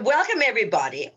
Welcome, everybody.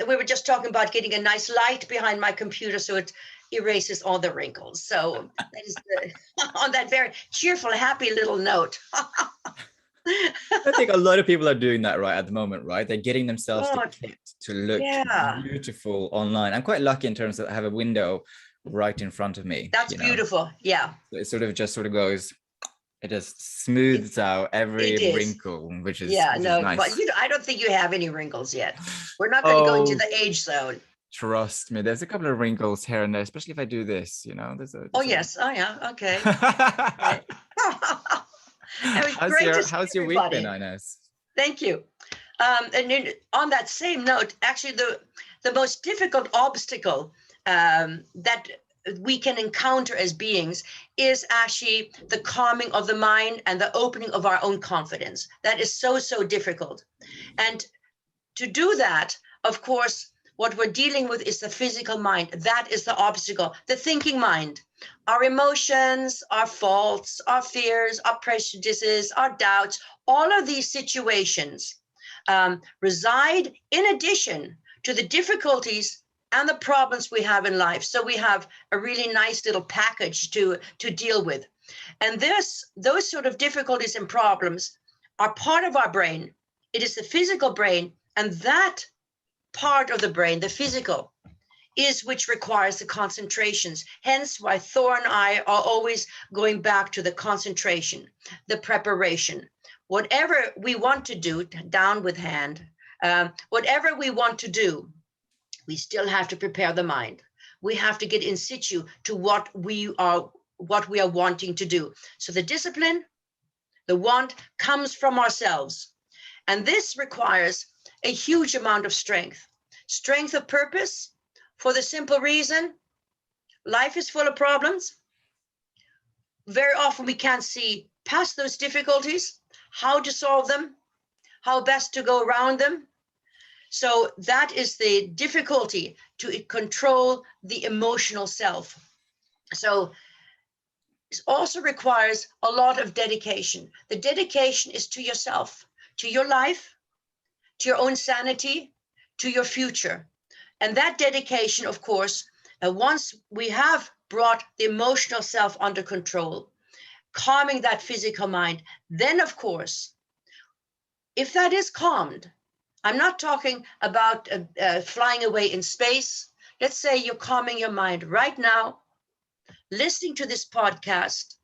We were just talking about getting a nice light behind my computer so it erases all the wrinkles. So that is on that very cheerful, happy little note. I think a lot of people are doing that right at the moment, right? They're getting themselves the God, kit to look yeah, beautiful online. I'm quite lucky in terms of I have a window right in front of me, that's beautiful. Yeah, it sort of goes, it just it, smooths out it every is. wrinkle, which is Yeah, no, but nice. I don't think you have any wrinkles yet. We're not going to go into Oh, the age zone. trust me, there's a couple of wrinkles here and there, especially if I do this, Oh, there's a... yes. Oh, yeah. Okay. Okay. It was great to see how's your week been, everybody. Ines? Thank you. And on that same note, actually, the most difficult obstacle that we can encounter as beings is actually the calming of the mind and the opening of our own confidence. That is so, so difficult. And to do that, of course, what we're dealing with is the physical mind. That is the obstacle, the thinking mind. Our emotions, our faults, our fears, our prejudices, our doubts, all of these situations reside in addition to the difficulties and the problems we have in life. So we have a really nice little package to deal with. And those sort of difficulties and problems are part of our brain. It is the physical brain, and that part of the brain, the physical, is which requires the concentrations. Hence why Thor and I are always going back to the concentration, the preparation. Whatever we want to do, down with hand, whatever we want to do, we still have to prepare the mind. We have to get in situ to what we are wanting to do. So the discipline, the want comes from ourselves. And this requires a huge amount of strength of purpose, for the simple reason life is full of problems. Very often we can't see past those difficulties, how to solve them, how best to go around them. So that is the difficulty, to control the emotional self. So it also requires a lot of dedication. The dedication is to yourself, to your life, to your own sanity, to your future. And that dedication, of course, once we have brought the emotional self under control, calming that physical mind, then, of course, if that is calmed, I'm not talking about flying away in space. Let's say you're calming your mind right now, listening to this podcast.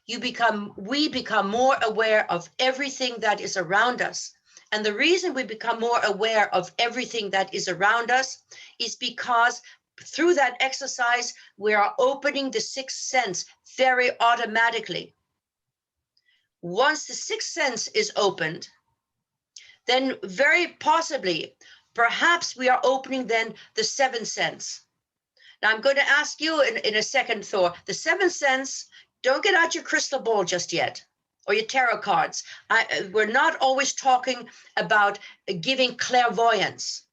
We become more aware of everything that is around us. And the reason we become more aware of everything that is around us is because through that exercise, we are opening the sixth sense very automatically. Once the sixth sense is opened, then very possibly, perhaps we are opening then the seventh sense. Now I'm going to ask you in a second, Thor, the seventh sense, don't get out your crystal ball just yet, or your tarot cards. We're not always talking about giving clairvoyance.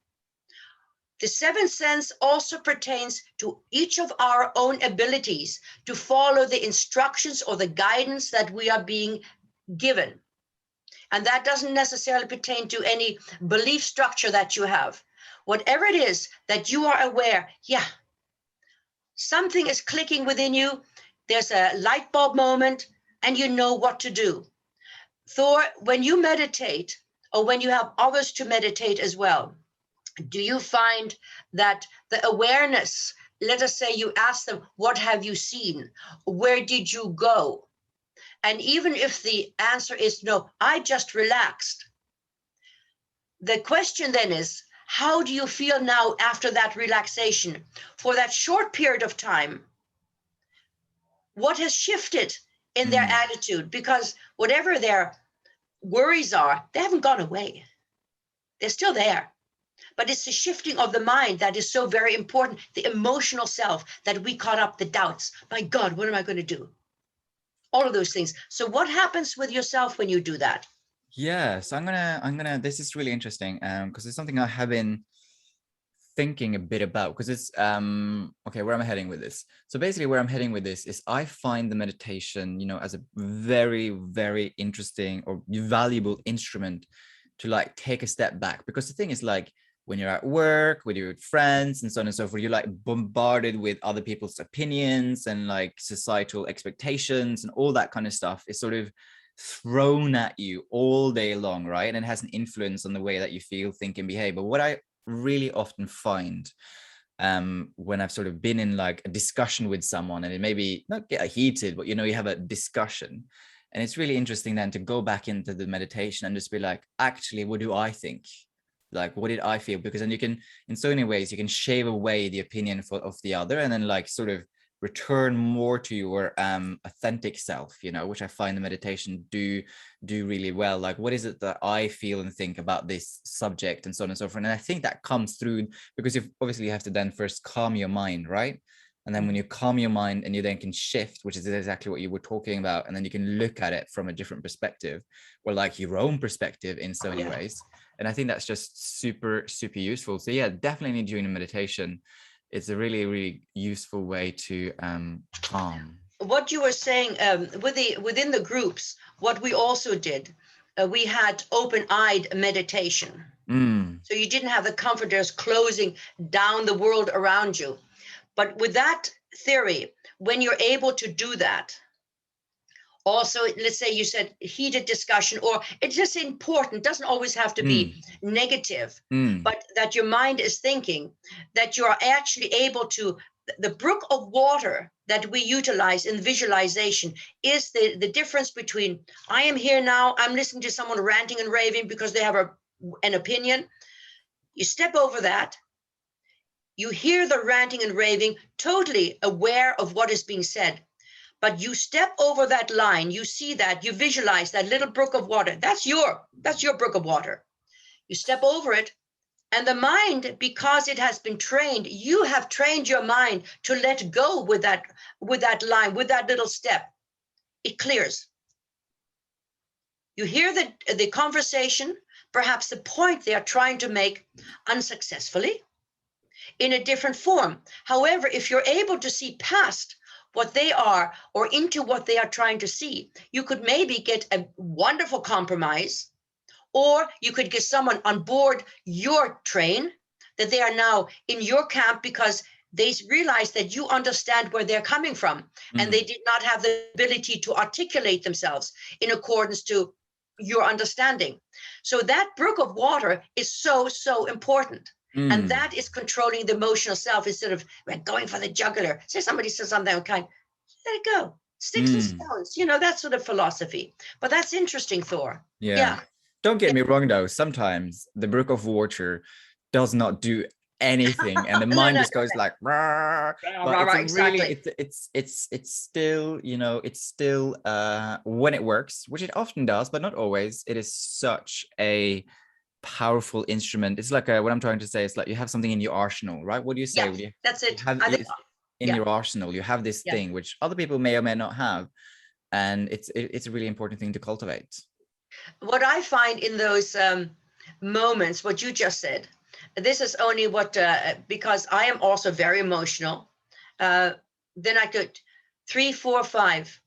The seventh sense also pertains to each of our own abilities to follow the instructions or the guidance that we are being given. And that doesn't necessarily pertain to any belief structure that you have. Whatever it is that you are aware, yeah, something is clicking within you. There's a light bulb moment, and you know what to do. Thor, when you meditate, or when you have others to meditate as well, do you find that the awareness, let us say you ask them, what have you seen? Where did you go? And even if the answer is no, I just relaxed. The question then is, how do you feel now after that relaxation? For that short period of time, what has shifted in their attitude? Because whatever their worries are, they haven't gone away. They're still there. But it's the shifting of the mind that is so very important, the emotional self, that we caught up the doubts. My God, what am I going to do? All of those things. So what happens with yourself when you do that? Yeah, so this is really interesting because it's something I have been thinking a bit about, because it's okay, where am I heading with this? So basically where I'm heading with this is I find the meditation, as a very, very interesting or valuable instrument to like take a step back, because the thing is like when you're at work with your friends and so on and so forth, you're like bombarded with other people's opinions and like societal expectations and all that kind of stuff is sort of thrown at you all day long, right? And it has an influence on the way that you feel, think, and behave. But what I really often find when I've sort of been in like a discussion with someone, and it maybe not get heated, but you know, you have a discussion, and it's really interesting then to go back into the meditation and just be like, actually, what do I think? Like, what did I feel? Because then you can, in so many ways, you can shave away the opinion of the other, and then like sort of return more to your authentic self, you know, which I find the meditation do really well. Like, what is it that I feel and think about this subject, and so on and so forth. And I think that comes through because you obviously have to then first calm your mind, right? And then when you calm your mind and you then can shift, which is exactly what you were talking about, and then you can look at it from a different perspective, or like your own perspective in so many ways. And I think that's just super, super useful. So yeah, definitely during a meditation, it's a really, really useful way to calm. What you were saying within the groups, what we also did, we had open-eyed meditation. So you didn't have the comforters closing down the world around you. But with that theory, when you're able to do that, also, let's say you said heated discussion, or it's just important, doesn't always have to be negative, but that your mind is thinking, that you are actually able to, the brook of water that we utilize in visualization is the difference between I am here now, I'm listening to someone ranting and raving because they have an opinion. You step over that, you hear the ranting and raving, totally aware of what is being said. But you step over that line, you see that, you visualize that little brook of water. That's your brook of water. You step over it, and the mind, because it has been trained, you have trained your mind to let go with that line, with that little step. It clears. You hear the conversation, perhaps the point they are trying to make unsuccessfully, in a different form. However, if you're able to see past what they are or into what they are trying to see, you could maybe get a wonderful compromise, or you could get someone on board your train, that they are now in your camp because they realize that you understand where they're coming from, and they did not have the ability to articulate themselves in accordance to your understanding. So that brook of water is so, so important. And that is controlling the emotional self instead of going for the jugular. Say somebody says something, okay, let it go. Sticks and stones, you know, that sort of philosophy. But that's interesting, Thor. Yeah. Don't get me wrong, though. Sometimes the brook of water does not do anything, and the mind just goes like, but it's really, it's still, you know, it's still when it works, which it often does, but not always. It is such a powerful instrument. It's like what I'm trying to say is like you have something in your arsenal, right? What do you say? Yeah, that's it. You have in your arsenal, you have this thing which other people may or may not have, and it's a really important thing to cultivate. What I find in those moments, what you just said, this is only what because I am also very emotional. Then I could 3, 4, 5.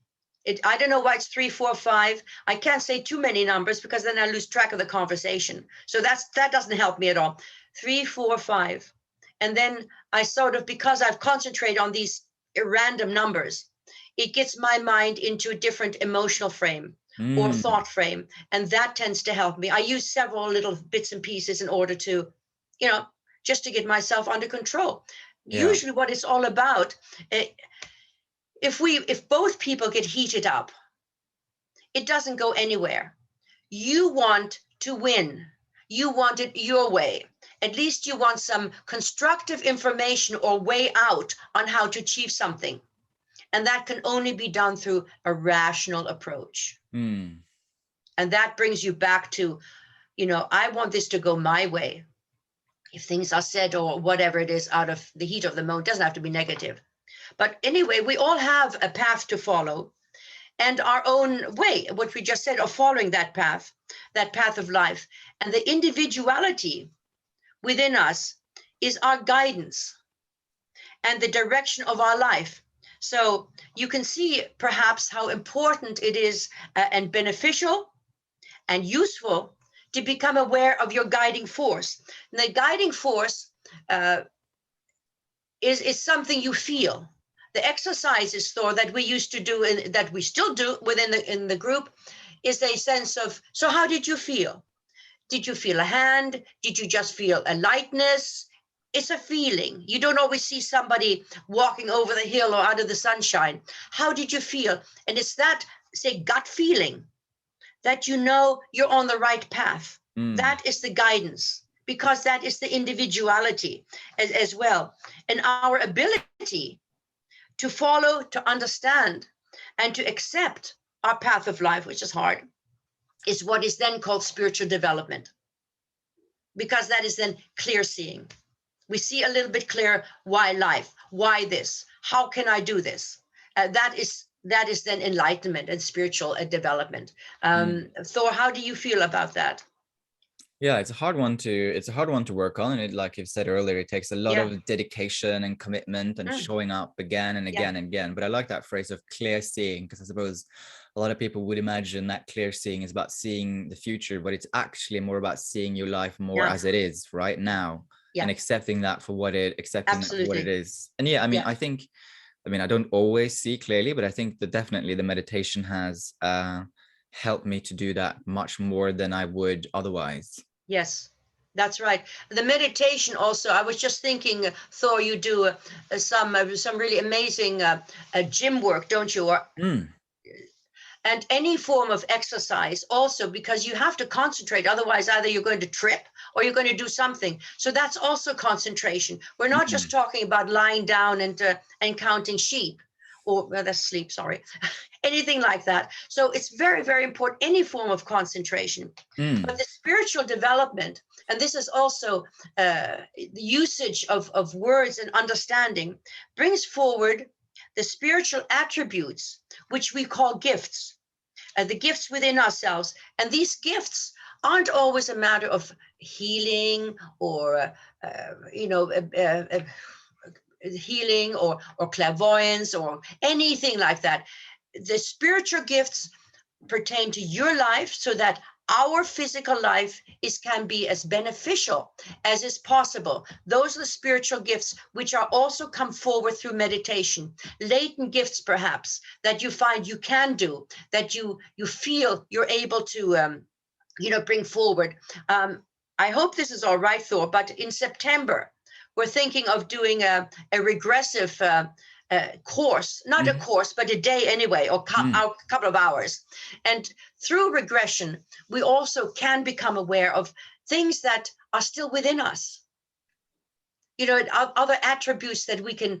I don't know why it's 3, 4, 5. I can't say too many numbers because then I lose track of the conversation. So that doesn't help me at all. 3, 4, 5. And then I sort of, because I've concentrated on these random numbers, it gets my mind into a different emotional frame or thought frame. And that tends to help me. I use several little bits and pieces in order to, you know, just to get myself under control. Usually what it's all about, if both people get heated up, it doesn't go anywhere. You want to win. You want it your way. At least you want some constructive information or way out on how to achieve something. And that can only be done through a rational approach. And that brings you back to, you know, I want this to go my way. If things are said or whatever it is out of the heat of the moment, it doesn't have to be negative. But anyway, we all have a path to follow and our own way, what we just said, of following that path of life. And the individuality within us is our guidance and the direction of our life. So you can see perhaps how important it is and beneficial and useful to become aware of your guiding force. And the guiding force is something you feel. The exercises, Thor, that we used to do and that we still do within the group is a sense of, so how did you feel? Did you feel a hand? Did you just feel a lightness? It's a feeling. You don't always see somebody walking over the hill or out of the sunshine. How did you feel? And it's that, say, gut feeling that you know you're on the right path. That is the guidance, because that is the individuality as well. And our ability to follow, to understand, and to accept our path of life, which is hard, is what is then called spiritual development. Because that is then clear seeing. We see a little bit clearer why life, why this, how can I do this? That is then enlightenment and spiritual development. Thor, how do you feel about that? Yeah, it's a hard one to work on. And it, like you've said earlier, it takes a lot of dedication and commitment and showing up again and again and again. But I like that phrase of clear seeing, because I suppose a lot of people would imagine that clear seeing is about seeing the future, but it's actually more about seeing your life more as it is right now, and accepting that for what it is. And yeah, I mean, I don't always see clearly, but I think that definitely the meditation has helped me to do that much more than I would otherwise. Yes, that's right. The meditation also, I was just thinking, Thor, you do some really amazing gym work, don't you? And any form of exercise also, because you have to concentrate. Otherwise, either you're going to trip or you're going to do something. So that's also concentration. We're not just talking about lying down and counting sheep, or that's sleep, sorry. Anything like that. So it's very, very important, any form of concentration. But the spiritual development, and this is also the usage of words and understanding, brings forward the spiritual attributes, which we call gifts, the gifts within ourselves. And these gifts aren't always a matter of healing or, healing or clairvoyance or anything like that. The spiritual gifts pertain to your life, so that our physical life can be as beneficial as is possible. Those are the spiritual gifts which are also come forward through meditation. Latent gifts, perhaps, that you find you can do, that you feel you're able to bring forward. I hope this is all right, Thor, but in September, we're thinking of doing a regressive course, not a course, but a day anyway, or a couple of hours. And through regression, we also can become aware of things that are still within us. Other attributes that we can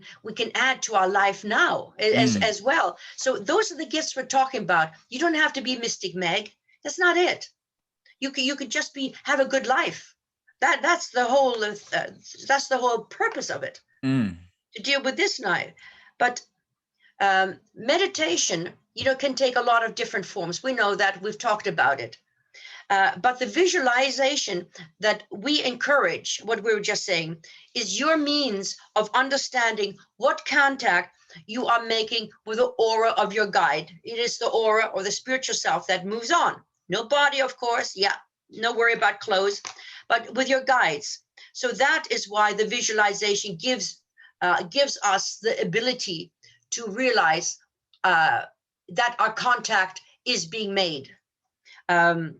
add to our life now as well. So those are the gifts we're talking about. You don't have to be Mystic Meg. That's not it. You could just have a good life. That's the whole purpose of it, to deal with this night. But meditation, can take a lot of different forms. We know that, we've talked about it. But the visualization that we encourage, what we were just saying, is your means of understanding what contact you are making with the aura of your guide. It is the aura or the spiritual self that moves on. No body, of course. Yeah, no worry about clothes, but with your guides. So that is why the visualization gives us the ability to realize that our contact is being made. And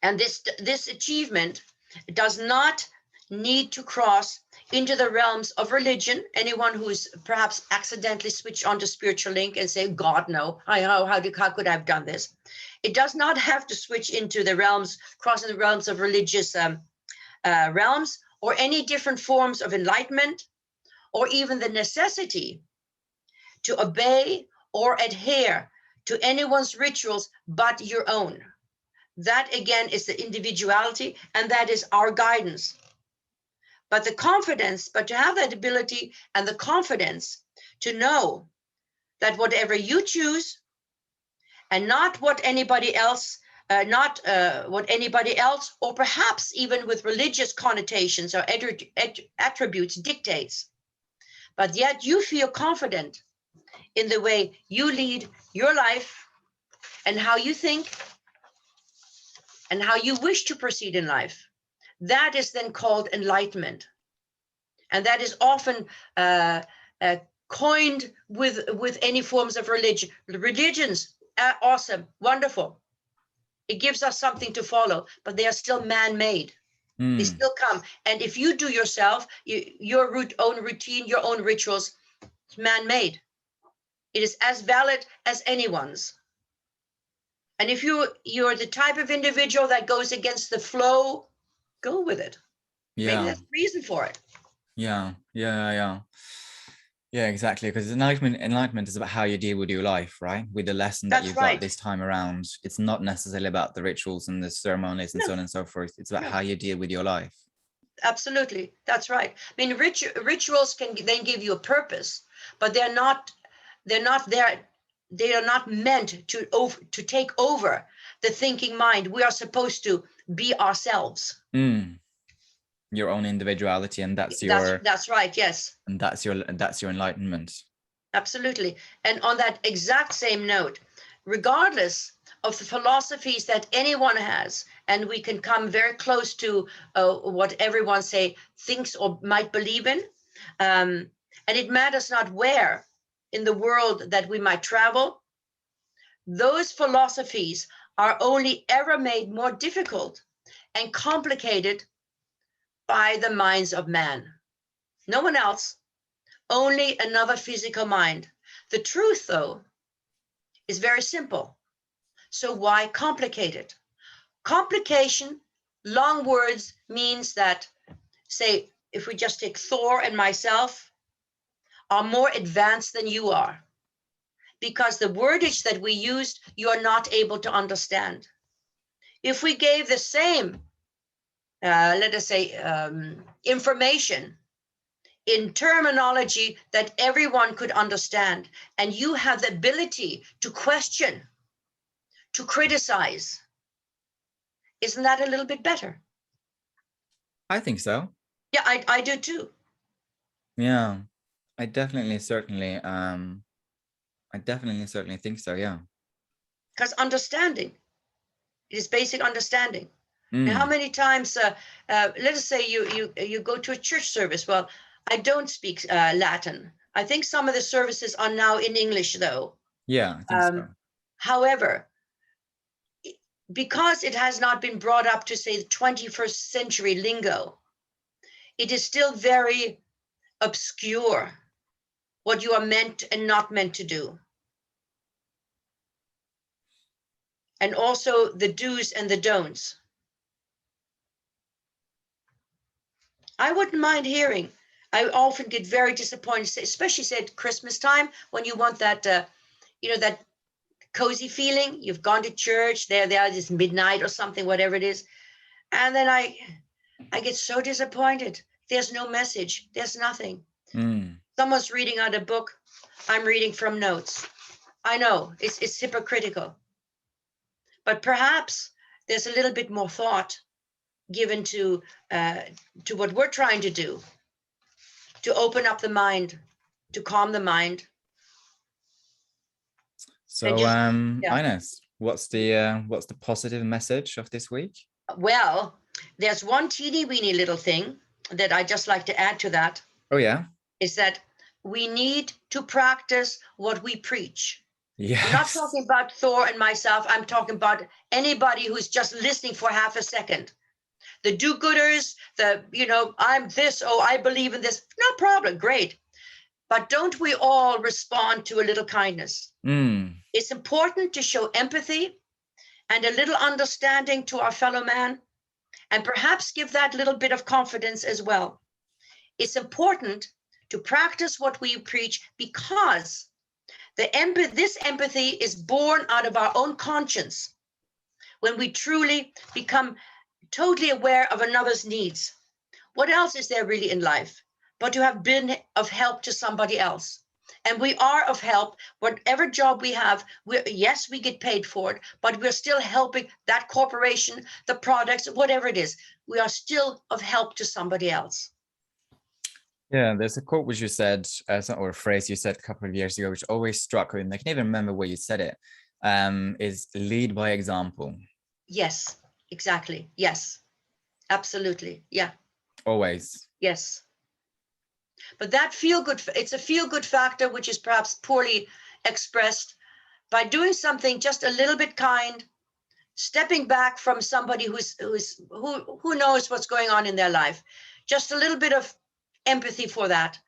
this achievement does not need to cross into the realms of religion. Anyone who's perhaps accidentally switched onto spiritual link and say, God, no, how could I have done this? It does not have to switch into the realms, crossing the realms of religious realms, or any different forms of enlightenment, or even the necessity to obey or adhere to anyone's rituals but your own. That again is the individuality, and that is our guidance. But to have that ability and the confidence to know that whatever you choose, and not what anybody else, or perhaps even with religious connotations or attributes dictates, but yet you feel confident in the way you lead your life and how you think, and how you wish to proceed in life. That is then called enlightenment. And that is often coined with any forms of religion. Religions, awesome, wonderful. It gives us something to follow, but they are still man-made. They still come. And if you do yourself, your own routine, your own rituals, it's man-made. It is as valid as anyone's. And if you're the type of individual that goes against the flow, go with it. Yeah. Maybe that's the reason for it. Yeah. Yeah, exactly. Because enlightenment is about how you deal with your life, right? With the lesson that you've got this time around. It's not necessarily about the rituals and the ceremonies and so on and so forth. It's about how you deal with your life. Absolutely. That's right. I mean, rituals can then give you a purpose, but they're not there. They are not meant to take over the thinking mind. We are supposed to be ourselves. Your own individuality, and that's right. Yes. And that's your enlightenment. Absolutely. And on that exact same note, regardless of the philosophies that anyone has, and we can come very close to what everyone thinks or might believe in, and it matters not where in the world that we might travel, those philosophies are only ever made more difficult and complicated by the minds of man. No one else, only another physical mind. The truth, though, is very simple. So why complicate it? Complication, long words, means that, say, if we just take Thor and myself, are more advanced than you are, because the wordage that we used, you are not able to understand. If we gave the same, let us say, information in terminology that everyone could understand, and you have the ability to question, to criticize, isn't that a little bit better? I think so. Yeah, I do too. Yeah, I definitely certainly think so. Yeah, because understanding, it is basic understanding. And how many times, let us say you go to a church service. Well, I don't speak Latin. I think some of the services are now in English, though. Yeah, I think so. However, because it has not been brought up to, say, the 21st century lingo, it is still very obscure what you are meant and not meant to do. And also the do's and the don'ts. I wouldn't mind hearing. I often get very disappointed, especially at Christmas time, when you want that, that cozy feeling. You've gone to church, there it's midnight or something, whatever it is. And then I get so disappointed. There's no message. There's nothing. Someone's reading out a book. I'm reading from notes. I know it's hypocritical. But perhaps there's a little bit more thought given to what we're trying to do, to open up the mind, to calm the mind. So, Ines, what's the positive message of this week? Well, there's one teeny weeny little thing that I just like to add to that. Oh yeah, is that we need to practice what we preach. Yes. I'm not talking about Thor and myself. I'm talking about anybody who's just listening for half a second. The do-gooders, I'm this, I believe in this. No problem, great. But don't we all respond to a little kindness? It's important to show empathy and a little understanding to our fellow man, and perhaps give that little bit of confidence as well. It's important to practice what we preach, because this empathy is born out of our own conscience when we truly become totally aware of another's needs. What else is there really in life but to have been of help to somebody else? And we are of help, whatever job we have. Yes, we get paid for it, but we're still helping that corporation, the products, whatever it is. We are still of help to somebody else. Yeah, there's a quote which you said, or a phrase you said a couple of years ago, which always struck me, and I can even remember where you said it, is lead by example. Yes. Exactly. Yes. Absolutely. Yeah. Always. Yes. But that feel good, it's a feel good factor, which is perhaps poorly expressed by doing something just a little bit kind, stepping back from somebody who knows what's going on in their life, just a little bit of empathy for that.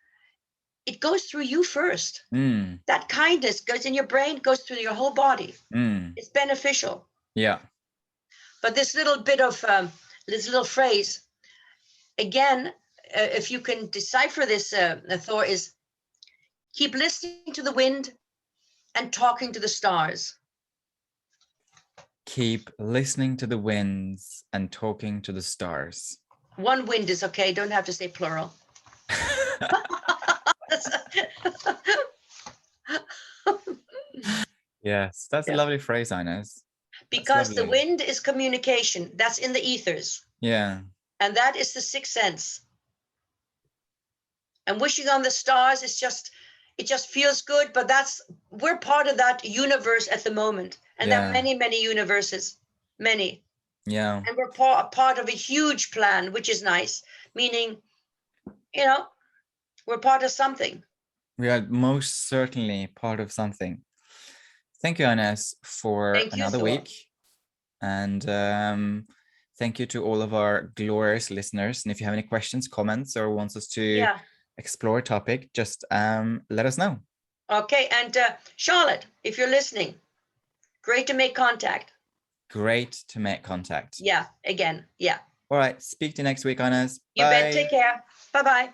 It goes through you first. That kindness goes in your brain, goes through your whole body. It's beneficial. Yeah. But this little bit of this little phrase, again, if you can decipher this, Thor, is keep listening to the wind and talking to the stars. Keep listening to the winds and talking to the stars. One wind is okay. Don't have to say plural. Yes, that's a lovely phrase, Ines. Because the wind is communication. That's in the ethers. Yeah. And that is the sixth sense. And wishing on the stars is just, it just feels good, but we're part of that universe at the moment. And there are many, many universes, many. Yeah. And we're part of a huge plan, which is nice, meaning, we're part of something. We are most certainly part of something. Thank you, Ines, for another week. And thank you to all of our glorious listeners. And if you have any questions, comments, or wants us to explore a topic, just let us know. Okay. And Charlotte, if you're listening, great to make contact. Great to make contact. Yeah, again. Yeah. All right. Speak to you next week, Ines. You bet. Take care. Bye-bye.